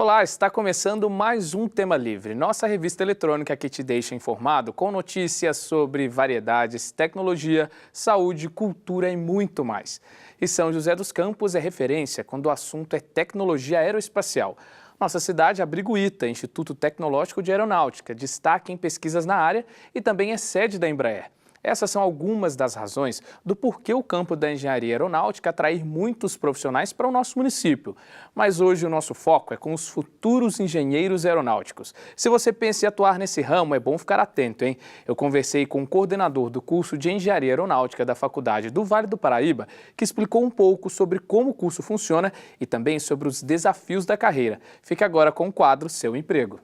Olá, está começando mais um Tema Livre, nossa revista eletrônica que te deixa informado com notícias sobre variedades, tecnologia, saúde, cultura e muito mais. E São José dos Campos é referência quando o assunto é tecnologia aeroespacial. Nossa cidade abriga o ITA, Instituto Tecnológico de Aeronáutica, destaque em pesquisas na área e também é sede da Embraer. Essas são algumas das razões do porquê o campo da engenharia aeronáutica atrair muitos profissionais para o nosso município. Mas hoje o nosso foco é com os futuros engenheiros aeronáuticos. Se você pensa em atuar nesse ramo, é bom ficar atento, hein? Eu conversei com o coordenador do curso de Engenharia Aeronáutica da Faculdade do Vale do Paraíba, que explicou um pouco sobre como o curso funciona e também sobre os desafios da carreira. Fique agora com o quadro Seu Emprego.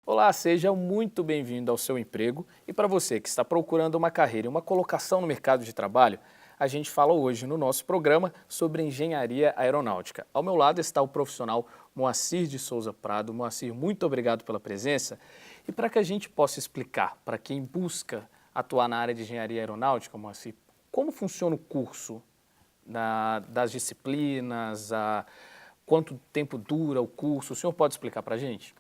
Olá, seja muito bem-vindo ao Seu Emprego. E para você que está procurando uma carreira e uma colocação no mercado de trabalho, a gente fala hoje no nosso programa sobre engenharia aeronáutica. Ao meu lado está o profissional Moacir de Souza Prado. Moacir, muito obrigado pela presença. E para que a gente possa explicar para quem busca atuar na área de engenharia aeronáutica, Moacir, como funciona o curso das disciplinas, quanto tempo dura o curso, o senhor pode explicar para a gente?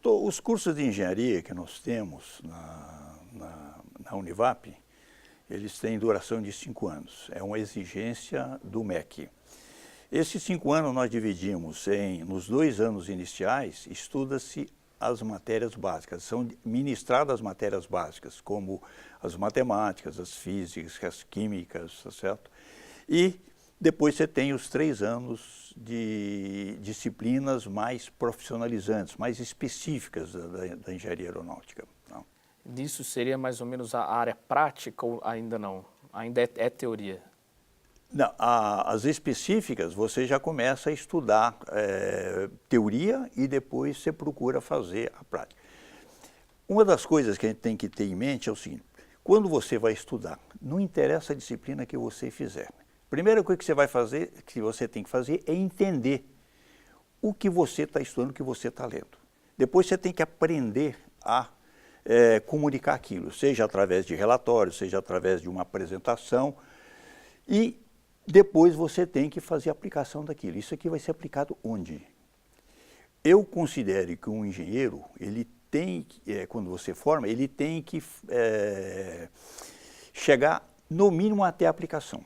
Os cursos de engenharia que nós temos na Univap, eles têm duração de 5 anos. É uma exigência do MEC. Esses 5 anos nós dividimos nos 2 anos iniciais, estuda-se as matérias básicas. São ministradas as matérias básicas, como as matemáticas, as físicas, as químicas, tá certo? E depois você tem os 3 anos de disciplinas mais profissionalizantes, mais específicas da engenharia aeronáutica. Não? Isso seria mais ou menos a área prática ou ainda não? Ainda é teoria? Não, as específicas você já começa a estudar teoria e depois você procura fazer a prática. Uma das coisas que a gente tem que ter em mente é o seguinte: quando você vai estudar, não interessa a disciplina que você fizer. A primeira coisa que você vai fazer, que você tem que fazer, é entender o que você está estudando, o que você está lendo. Depois você tem que aprender a comunicar aquilo, seja através de relatórios, seja através de uma apresentação, e depois você tem que fazer a aplicação daquilo. Isso aqui vai ser aplicado onde? Eu considero que um engenheiro, ele tem, quando você forma, ele tem que chegar no mínimo até a aplicação.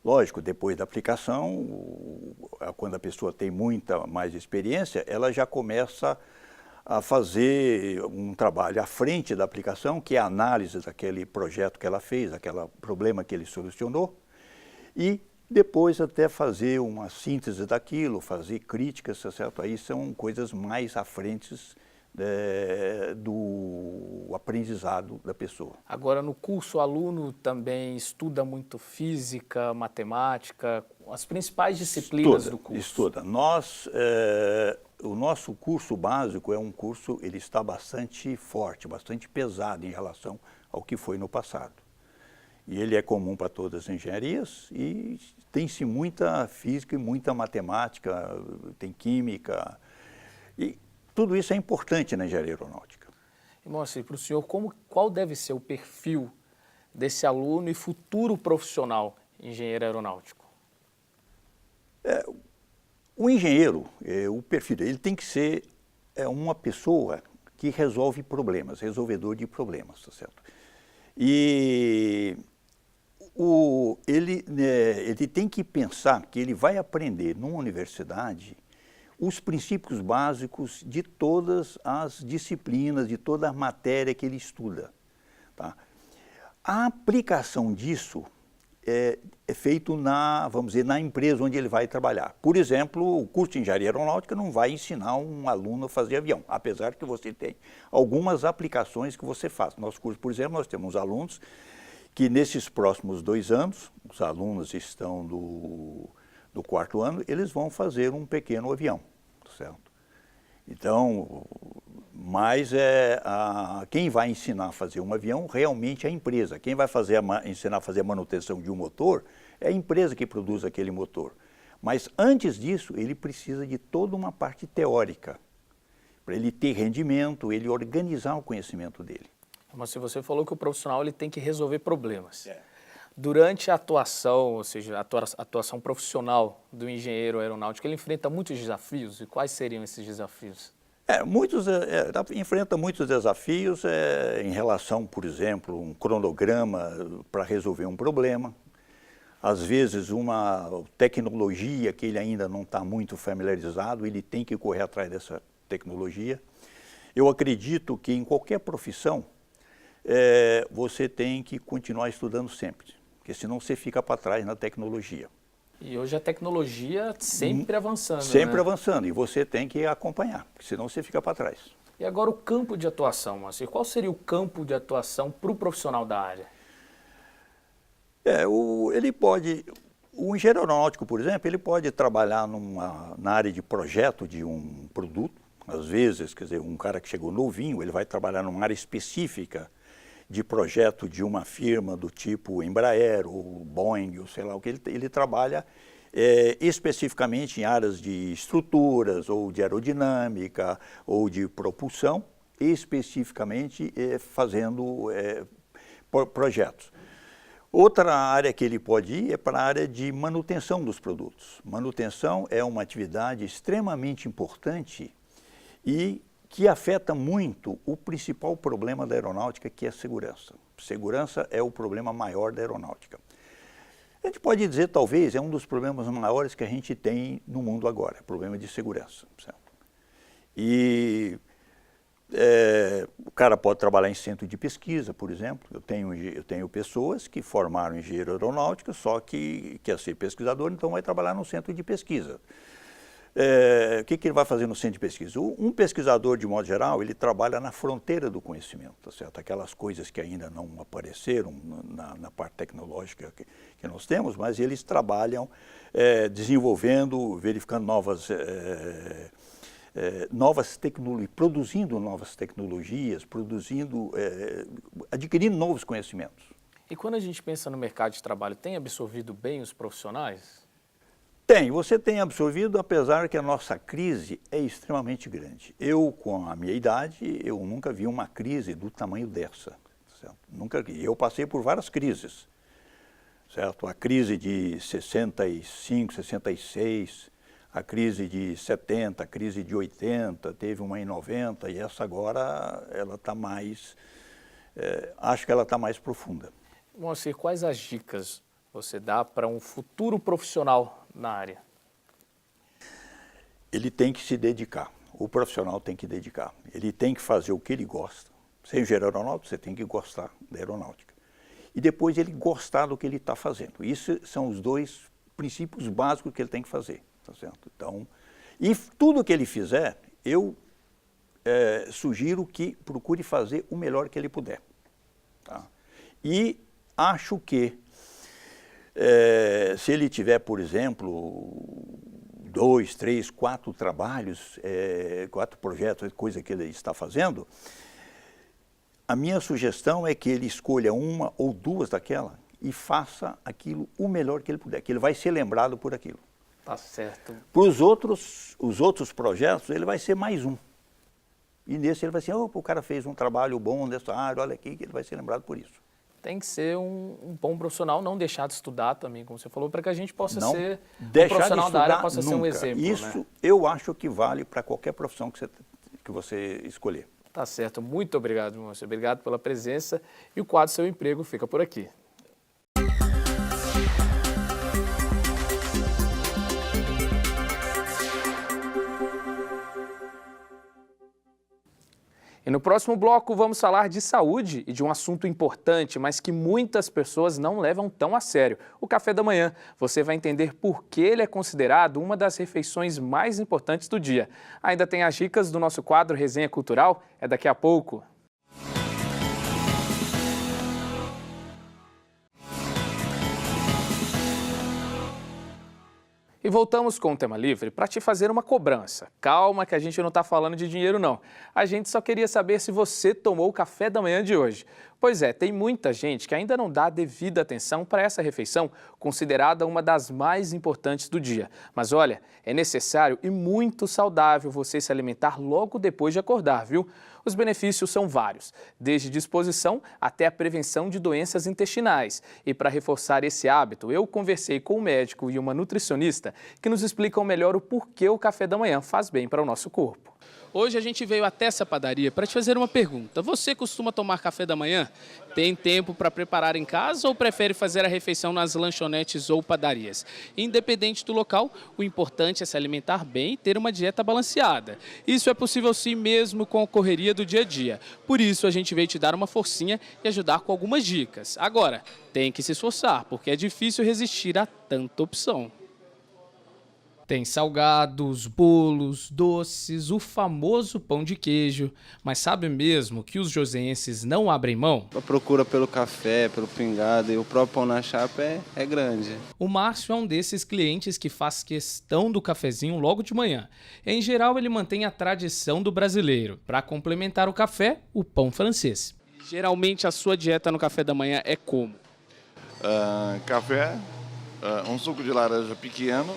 Lógico, depois da aplicação, quando a pessoa tem muita mais experiência, ela já começa a fazer um trabalho à frente da aplicação, que é a análise daquele projeto que ela fez, aquele problema que ele solucionou, e depois até fazer uma síntese daquilo, fazer críticas, tá certo? Aí são coisas mais à frente do aprendizado da pessoa. Agora, no curso, o aluno também estuda muito física, matemática, as principais disciplinas do curso. Estuda. O nosso curso básico é um curso, ele está bastante forte, bastante pesado em relação ao que foi no passado. E ele é comum para todas as engenharias e tem-se muita física e muita matemática, tem química e tudo isso é importante na engenharia aeronáutica. E, Moacir, para o senhor, qual deve ser o perfil desse aluno e futuro profissional engenheiro aeronáutico? O engenheiro, o perfil dele tem que ser uma pessoa que resolve problemas, resolvedor de problemas, tá certo? E ele tem que pensar que ele vai aprender numa universidade os princípios básicos de todas as disciplinas, de toda a matéria que ele estuda. Tá? A aplicação disso é feito vamos dizer, na empresa onde ele vai trabalhar. Por exemplo, o curso de engenharia aeronáutica não vai ensinar um aluno a fazer avião, apesar que você tem algumas aplicações que você faz. No nosso curso, por exemplo, nós temos alunos que nesses próximos 2 anos, os alunos estão do 4º ano, eles vão fazer um pequeno avião, certo? Então, mas quem vai ensinar a fazer um avião realmente é a empresa. Quem vai ensinar a fazer a manutenção de um motor é a empresa que produz aquele motor. Mas antes disso, ele precisa de toda uma parte teórica, para ele ter rendimento, ele organizar o conhecimento dele. Mas se você falou que o profissional ele tem que resolver problemas. Durante a atuação, ou seja, a atuação profissional do engenheiro aeronáutico, ele enfrenta muitos desafios. E quais seriam esses desafios? Enfrenta muitos desafios em relação, por exemplo, um cronograma para resolver um problema. Às vezes, uma tecnologia que ele ainda não está muito familiarizado, ele tem que correr atrás dessa tecnologia. Eu acredito que em qualquer profissão, você tem que continuar estudando sempre, porque senão você fica para trás na tecnologia. E hoje a tecnologia sempre avançando, Sempre né? avançando, e você tem que acompanhar, porque senão você fica para trás. E agora o campo de atuação, Moacir. Qual seria o campo de atuação para o profissional da área? O engenheiro aeronáutico, por exemplo, ele pode trabalhar na área de projeto de um produto. Às vezes, quer dizer, um cara que chegou novinho, ele vai trabalhar numa área específica de projeto de uma firma do tipo Embraer ou Boeing, ou sei lá o que, ele trabalha especificamente em áreas de estruturas, ou de aerodinâmica, ou de propulsão, especificamente fazendo projetos. Outra área que ele pode ir é para a área de manutenção dos produtos. Manutenção é uma atividade extremamente importante e que afeta muito o principal problema da aeronáutica, que é a segurança. Segurança é o problema maior da aeronáutica. A gente pode dizer, talvez, é um dos problemas maiores que a gente tem no mundo agora, problema de segurança. Certo? E o cara pode trabalhar em centro de pesquisa, por exemplo. Eu tenho pessoas que formaram engenheiro aeronáutico, só que quer ser pesquisador, então vai trabalhar no centro de pesquisa. O que ele vai fazer no centro de pesquisa? Um pesquisador, de modo geral, ele trabalha na fronteira do conhecimento, tá certo? Aquelas coisas que ainda não apareceram na parte tecnológica que nós temos, mas eles trabalham desenvolvendo, verificando novas tecnologias, produzindo novas tecnologias, adquirindo novos conhecimentos. E quando a gente pensa no mercado de trabalho, tem absorvido bem os profissionais? Você tem absorvido, apesar que a nossa crise é extremamente grande. Eu, com a minha idade, eu nunca vi uma crise do tamanho dessa. Certo? Nunca vi. Eu passei por várias crises. Certo? A crise de 65, 66, a crise de 70, a crise de 80, teve uma em 90 e essa agora, ela está mais, acho que ela está mais profunda. Moacir, quais as dicas você dá para um futuro profissional na área? Ele tem que se dedicar, o profissional tem que dedicar, ele tem que fazer o que ele gosta. Ser engenheiro aeronáutico, você tem que gostar da aeronáutica. E depois ele gostar do que ele está fazendo. Isso são os dois princípios básicos que ele tem que fazer, tá certo? Então, e tudo que ele fizer, eu sugiro que procure fazer o melhor que ele puder. Tá? E acho que se ele tiver, por exemplo, 2, 3, 4 trabalhos, 4 projetos, coisa que ele está fazendo, a minha sugestão é que ele escolha uma ou duas daquela e faça aquilo o melhor que ele puder, que ele vai ser lembrado por aquilo. Tá certo. Para os outros projetos, ele vai ser mais um. E nesse ele vai ser, o cara fez um trabalho bom nessa área, olha aqui, que ele vai ser lembrado por isso. Tem que ser um bom profissional, não deixar de estudar também, como você falou, para que a gente possa não ser um profissional da área, possa nunca. ser um exemplo. Isso, né? Eu acho que vale para qualquer profissão que você escolher. Tá certo. Muito obrigado, Moacir. Obrigado pela presença. E o quadro Seu Emprego fica por aqui. E no próximo bloco vamos falar de saúde e de um assunto importante, mas que muitas pessoas não levam tão a sério, o café da manhã. Você vai entender por que ele é considerado uma das refeições mais importantes do dia. Ainda tem as dicas do nosso quadro Resenha Cultural, é daqui a pouco. E voltamos com o Tema Livre para te fazer uma cobrança. Calma que a gente não está falando de dinheiro não. A gente só queria saber se você tomou o café da manhã de hoje. Pois é, tem muita gente que ainda não dá a devida atenção para essa refeição, considerada uma das mais importantes do dia. Mas olha, é necessário e muito saudável você se alimentar logo depois de acordar, viu? Os benefícios são vários, desde disposição até a prevenção de doenças intestinais. E para reforçar esse hábito, eu conversei com um médico e uma nutricionista que nos explicam melhor o porquê o café da manhã faz bem para o nosso corpo. Hoje a gente veio até essa padaria para te fazer uma pergunta. Você costuma tomar café da manhã? Tem tempo para preparar em casa ou prefere fazer a refeição nas lanchonetes ou padarias? Independente do local, o importante é se alimentar bem e ter uma dieta balanceada. Isso é possível sim mesmo com a correria do dia a dia. Por isso a gente veio te dar uma forcinha e ajudar com algumas dicas. Agora, tem que se esforçar, porque é difícil resistir a tanta opção. Tem salgados, bolos, doces, o famoso pão de queijo. Mas sabe mesmo que os joseenses não abrem mão? A procura pelo café, pelo pingado e o próprio pão na chapa é grande. O Márcio é um desses clientes que faz questão do cafezinho logo de manhã. Em geral, ele mantém a tradição do brasileiro. Para complementar o café, o pão francês. Geralmente a sua dieta no café da manhã é como? Café, um suco de laranja pequeno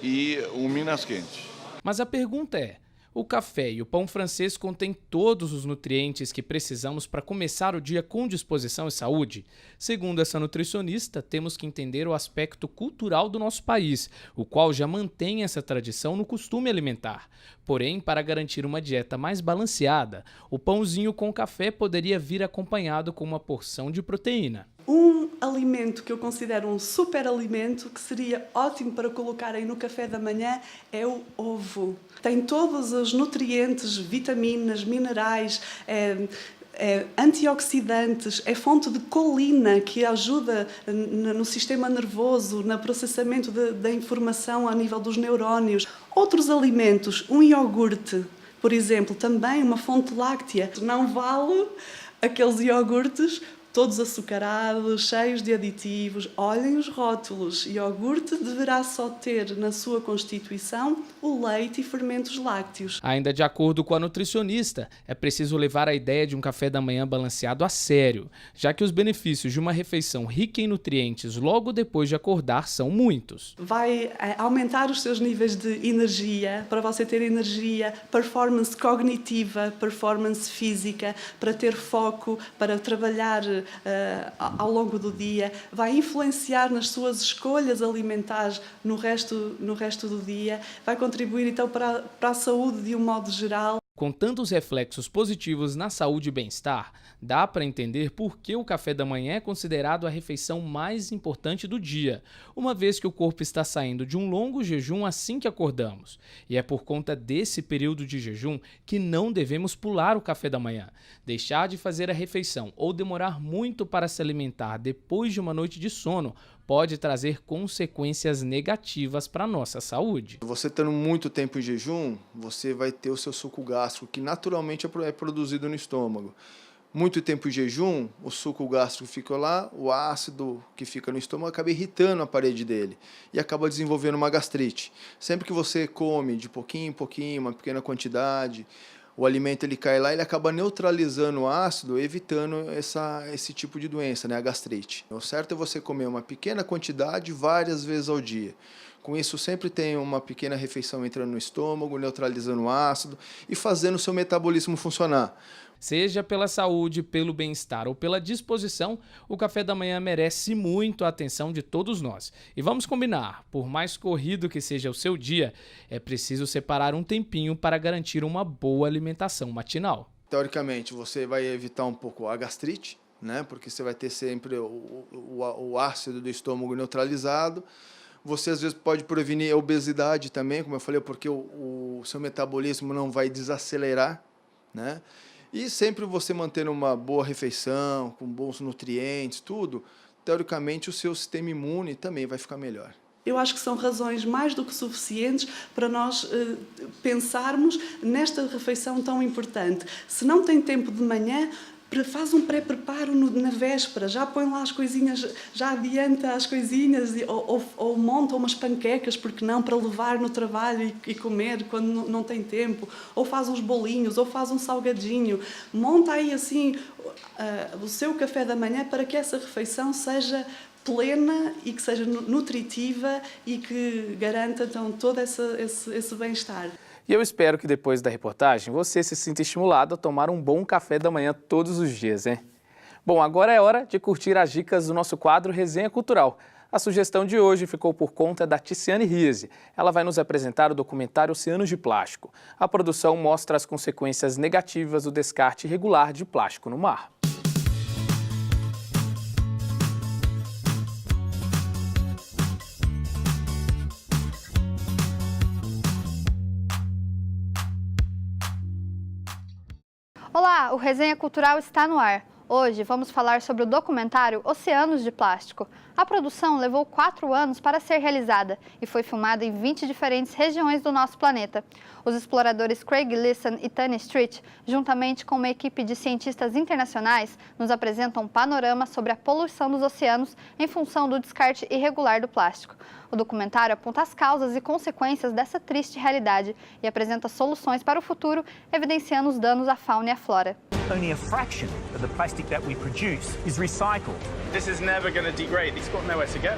e um Minas quente. Mas a pergunta é, o café e o pão francês contêm todos os nutrientes que precisamos para começar o dia com disposição e saúde? Segundo essa nutricionista, temos que entender o aspecto cultural do nosso país, o qual já mantém essa tradição no costume alimentar. Porém, para garantir uma dieta mais balanceada, o pãozinho com café poderia vir acompanhado com uma porção de proteína. Um alimento que eu considero um super alimento, que seria ótimo para colocarem no café da manhã, é o ovo. Tem todos os nutrientes, vitaminas, minerais, antioxidantes, é fonte de colina que ajuda no sistema nervoso, no processamento da informação a nível dos neurónios. Outros alimentos, um iogurte, por exemplo, também uma fonte láctea. Não vale aqueles iogurtes todos açucarados, cheios de aditivos. Olhem os rótulos. Iogurte deverá só ter na sua constituição o leite e fermentos lácteos. Ainda de acordo com a nutricionista, é preciso levar a ideia de um café da manhã balanceado a sério, já que os benefícios de uma refeição rica em nutrientes logo depois de acordar são muitos. Vai aumentar os seus níveis de energia, para você ter energia, performance cognitiva, performance física, para ter foco, para trabalhar ao longo do dia, vai influenciar nas suas escolhas alimentares no resto do dia, vai contribuir então para a saúde de um modo geral. Com tantos reflexos positivos na saúde e bem-estar, dá para entender por que o café da manhã é considerado a refeição mais importante do dia, uma vez que o corpo está saindo de um longo jejum assim que acordamos. E é por conta desse período de jejum que não devemos pular o café da manhã. Deixar de fazer a refeição ou demorar muito para se alimentar depois de uma noite de sono pode trazer consequências negativas para a nossa saúde. Você estando muito tempo em jejum, você vai ter o seu suco gástrico, que naturalmente é produzido no estômago. Muito tempo em jejum, o suco gástrico fica lá, o ácido que fica no estômago acaba irritando a parede dele e acaba desenvolvendo uma gastrite. Sempre que você come de pouquinho em pouquinho, uma pequena quantidade, o alimento ele cai lá, ele acaba neutralizando o ácido, evitando esse tipo de doença, né, a gastrite. O certo é você comer uma pequena quantidade várias vezes ao dia. Com isso, sempre tem uma pequena refeição entrando no estômago, neutralizando o ácido e fazendo o seu metabolismo funcionar. Seja pela saúde, pelo bem-estar ou pela disposição, o café da manhã merece muito a atenção de todos nós. E vamos combinar, por mais corrido que seja o seu dia, é preciso separar um tempinho para garantir uma boa alimentação matinal. Teoricamente, você vai evitar um pouco a gastrite, né? Porque você vai ter sempre o ácido do estômago neutralizado. Você às vezes pode prevenir a obesidade também, como eu falei, porque o seu metabolismo não vai desacelerar, né? E sempre você mantendo uma boa refeição, com bons nutrientes, tudo, teoricamente o seu sistema imune também vai ficar melhor. Eu acho que são razões mais do que suficientes para nós pensarmos nesta refeição tão importante. Se não tem tempo de manhã, Faz um pré-preparo na véspera, já põe lá as coisinhas, já adianta as coisinhas ou monta umas panquecas, porque não, para levar no trabalho e comer quando não tem tempo, ou faz uns bolinhos, ou faz um salgadinho. Monta aí assim o seu café da manhã para que essa refeição seja plena e que seja nutritiva e que garanta então todo esse bem-estar. E eu espero que depois da reportagem você se sinta estimulado a tomar um bom café da manhã todos os dias, hein? Bom, agora é hora de curtir as dicas do nosso quadro Resenha Cultural. A sugestão de hoje ficou por conta da Ticiane Riese. Ela vai nos apresentar o documentário Oceanos de Plástico. A produção mostra as consequências negativas do descarte irregular de plástico no mar. Olá, o Resenha Cultural está no ar. Hoje vamos falar sobre o documentário Oceanos de Plástico. A produção levou 4 anos para ser realizada e foi filmada em 20 diferentes regiões do nosso planeta. Os exploradores Craig Leeson e Tanya Street, juntamente com uma equipe de cientistas internacionais, nos apresentam um panorama sobre a poluição dos oceanos em função do descarte irregular do plástico. O documentário aponta as causas e consequências dessa triste realidade e apresenta soluções para o futuro, evidenciando os danos à fauna e à flora. Only a fraction of the plastic that we produce is recycled. This is never going to degrade. It's got nowhere to go.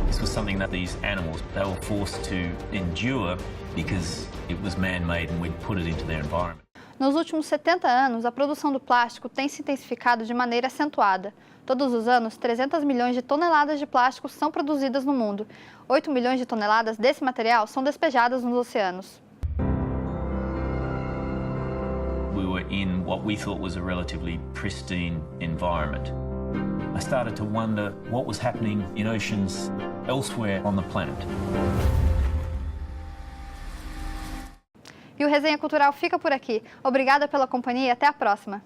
This was something that these animals, they were forced to endure because it was man-made and we'd put it into their environment. Nos últimos 70 anos, a produção do plástico tem se intensificado de maneira acentuada. Todos os anos, 300 milhões de toneladas de plástico são produzidas no mundo. 8 milhões de toneladas desse material são despejadas nos oceanos. We were in what we thought was a relatively pristine environment. I started to wonder what was happening in oceans elsewhere on the planet. E o Resenha Cultural fica por aqui. Obrigada pela companhia e até a próxima.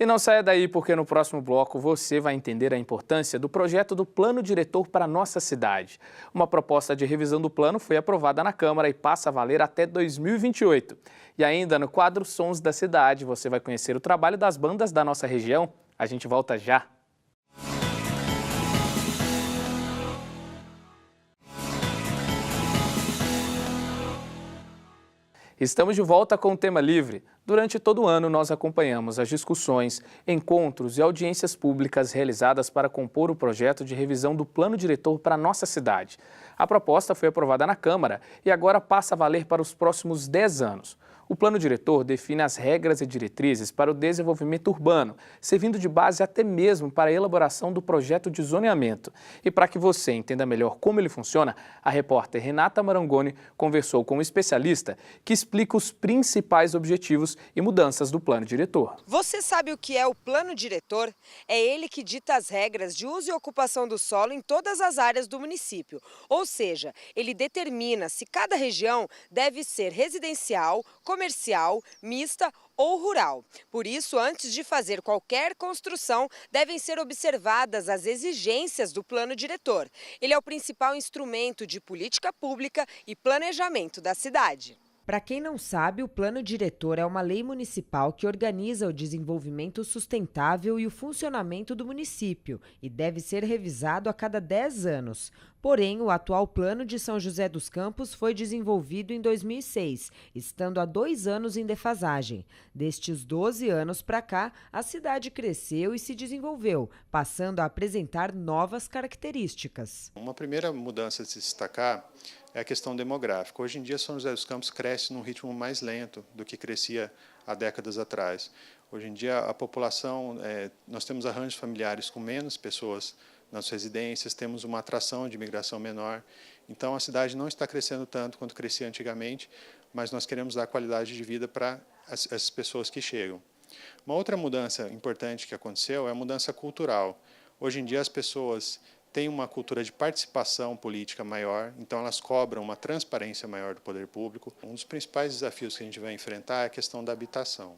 E não saia daí, porque no próximo bloco você vai entender a importância do projeto do Plano Diretor para a nossa cidade. Uma proposta de revisão do plano foi aprovada na Câmara e passa a valer até 2028. E ainda no quadro Sons da Cidade, você vai conhecer o trabalho das bandas da nossa região. A gente volta já. Estamos de volta com o Tema Livre. Durante todo o ano, nós acompanhamos as discussões, encontros e audiências públicas realizadas para compor o projeto de revisão do Plano Diretor para a nossa cidade. A proposta foi aprovada na Câmara e agora passa a valer para os próximos 10 anos. O Plano Diretor define as regras e diretrizes para o desenvolvimento urbano, servindo de base até mesmo para a elaboração do projeto de zoneamento. E para que você entenda melhor como ele funciona, a repórter Renata Marangoni conversou com um especialista que explica os principais objetivos e mudanças do Plano Diretor. Você sabe o que é o Plano Diretor? É ele que dita as regras de uso e ocupação do solo em todas as áreas do município. Ou seja, ele determina se cada região deve ser residencial, comercial, mista ou rural. Por isso, antes de fazer qualquer construção, devem ser observadas as exigências do Plano Diretor. Ele é o principal instrumento de política pública e planejamento da cidade. Para quem não sabe, o Plano Diretor é uma lei municipal que organiza o desenvolvimento sustentável e o funcionamento do município e deve ser revisado a cada 10 anos. Porém, o atual Plano de São José dos Campos foi desenvolvido em 2006, estando há 2 anos em defasagem. Destes 12 anos para cá, a cidade cresceu e se desenvolveu, passando a apresentar novas características. Uma primeira mudança a se destacar é a questão demográfica. Hoje em dia, São José dos Campos cresce num ritmo mais lento do que crescia há décadas atrás. Hoje em dia, a população, nós temos arranjos familiares com menos pessoas nas residências, temos uma atração de imigração menor. Então, a cidade não está crescendo tanto quanto crescia antigamente, mas nós queremos dar qualidade de vida para as pessoas que chegam. Uma outra mudança importante que aconteceu é a mudança cultural. Hoje em dia, as pessoas têm uma cultura de participação política maior, então elas cobram uma transparência maior do poder público. Um dos principais desafios que a gente vai enfrentar é a questão da habitação.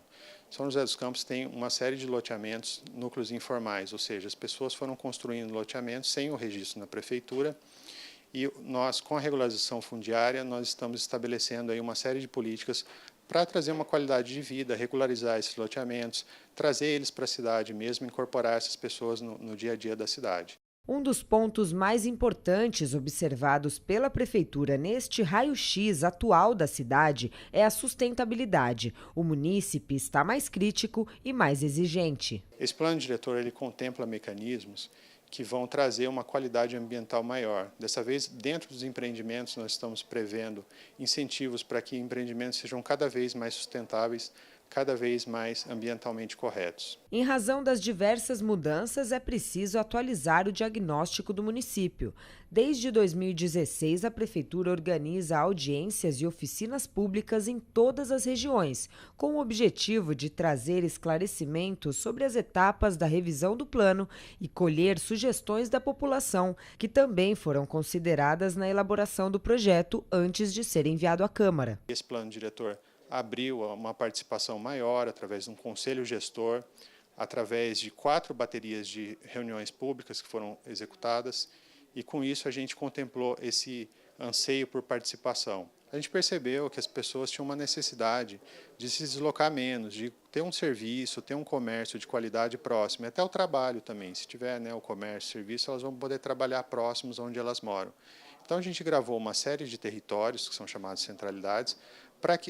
São José dos Campos tem uma série de loteamentos, núcleos informais, ou seja, as pessoas foram construindo loteamentos sem o registro na prefeitura, e nós, com a regularização fundiária, nós estamos estabelecendo aí uma série de políticas para trazer uma qualidade de vida, regularizar esses loteamentos, trazer eles para a cidade mesmo, incorporar essas pessoas no dia a dia da cidade. Um dos pontos mais importantes observados pela Prefeitura neste raio-x atual da cidade é a sustentabilidade. O munícipe está mais crítico e mais exigente. Esse plano diretor ele contempla mecanismos que vão trazer uma qualidade ambiental maior. Dessa vez, dentro dos empreendimentos, nós estamos prevendo incentivos para que empreendimentos sejam cada vez mais sustentáveis, cada vez mais ambientalmente corretos. Em razão das diversas mudanças, é preciso atualizar o diagnóstico do município. Desde 2016, a Prefeitura organiza audiências e oficinas públicas em todas as regiões, com o objetivo de trazer esclarecimentos sobre as etapas da revisão do plano e colher sugestões da população, que também foram consideradas na elaboração do projeto antes de ser enviado à Câmara. Esse plano diretor abriu uma participação maior através de um conselho gestor, através de 4 baterias de reuniões públicas que foram executadas, e com isso a gente contemplou esse anseio por participação. A gente percebeu que as pessoas tinham uma necessidade de se deslocar menos, de ter um serviço, ter um comércio de qualidade próximo, e até o trabalho também. Se tiver, né, o comércio, o serviço, elas vão poder trabalhar próximos onde elas moram. Então a gente gravou uma série de territórios, que são chamados centralidades,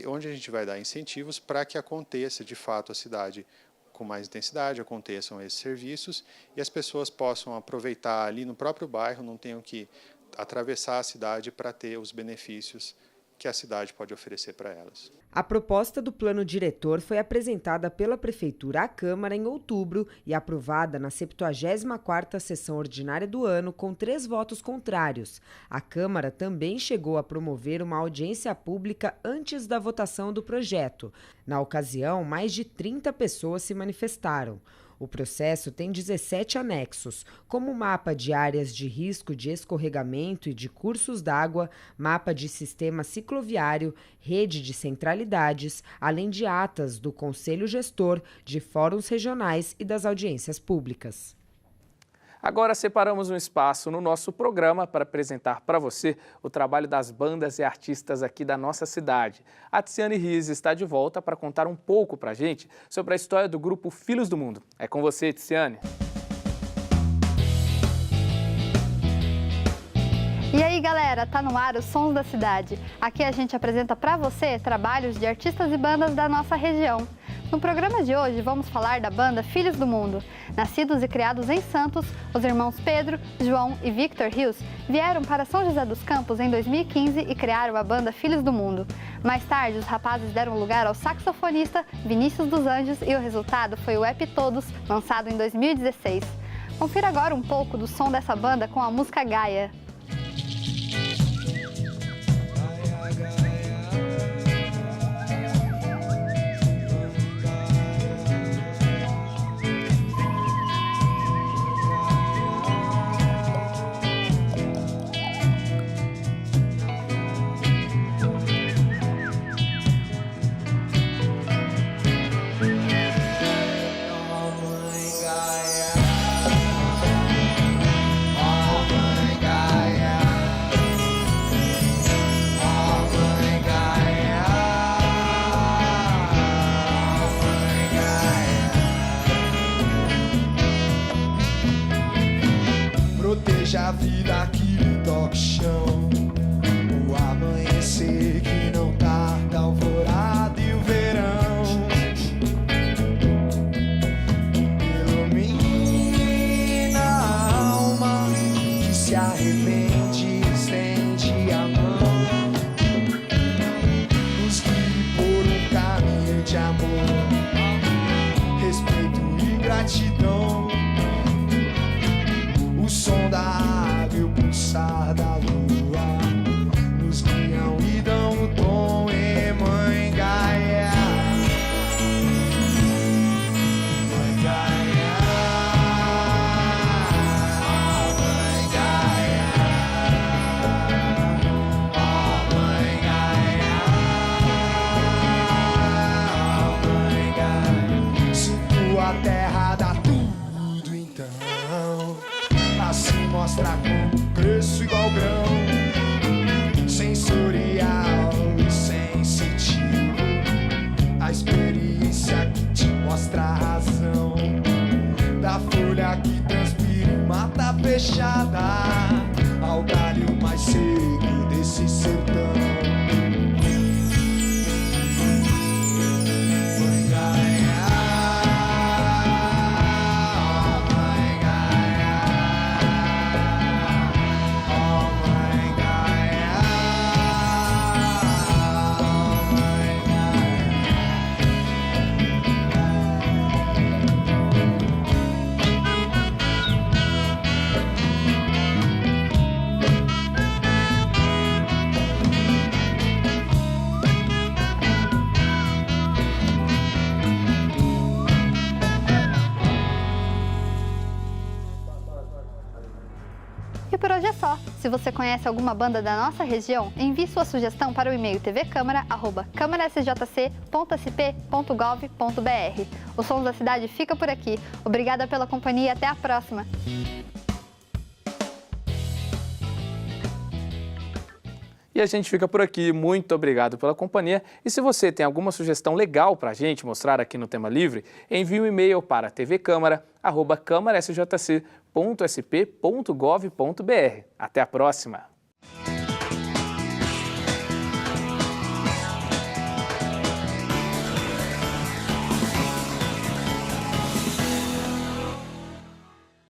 onde a gente vai dar incentivos para que aconteça, de fato, a cidade com mais intensidade, aconteçam esses serviços e as pessoas possam aproveitar ali no próprio bairro, não tenham que atravessar a cidade para ter os benefícios que a cidade pode oferecer para elas. A proposta do plano diretor foi apresentada pela Prefeitura à Câmara em outubro e aprovada na 74ª sessão ordinária do ano com 3 votos contrários. A Câmara também chegou a promover uma audiência pública antes da votação do projeto. Na ocasião, mais de 30 pessoas se manifestaram. O processo tem 17 anexos, como mapa de áreas de risco de escorregamento e de cursos d'água, mapa de sistema cicloviário, rede de centralidades, além de atas do Conselho Gestor, de fóruns regionais e das audiências públicas. Agora separamos um espaço no nosso programa para apresentar para você o trabalho das bandas e artistas aqui da nossa cidade. A Tiziane Riz está de volta para contar um pouco para a gente sobre a história do grupo Filhos do Mundo. É com você, Tiziane. E aí, galera, tá no ar os Sons da Cidade. Aqui a gente apresenta para você trabalhos de artistas e bandas da nossa região. No programa de hoje vamos falar da banda Filhos do Mundo. Nascidos e criados em Santos, os irmãos Pedro, João e Victor Rios vieram para São José dos Campos em 2015 e criaram a banda Filhos do Mundo. Mais tarde, os rapazes deram lugar ao saxofonista Vinícius dos Anjos e o resultado foi o EP Todos, lançado em 2016. Confira agora um pouco do som dessa banda com a música Gaia. Gaia. Se você conhece alguma banda da nossa região, envie sua sugestão para o e-mail tvcâmara@câmarasjc.sp.gov.br. O Sons da Cidade fica por aqui. Obrigada pela companhia e até a próxima! E a gente fica por aqui. Muito obrigado pela companhia. E se você tem alguma sugestão legal para a gente mostrar aqui no Tema Livre, envie um e-mail para tvcâmara@câmarasjc.sp.gov.br. Até a próxima!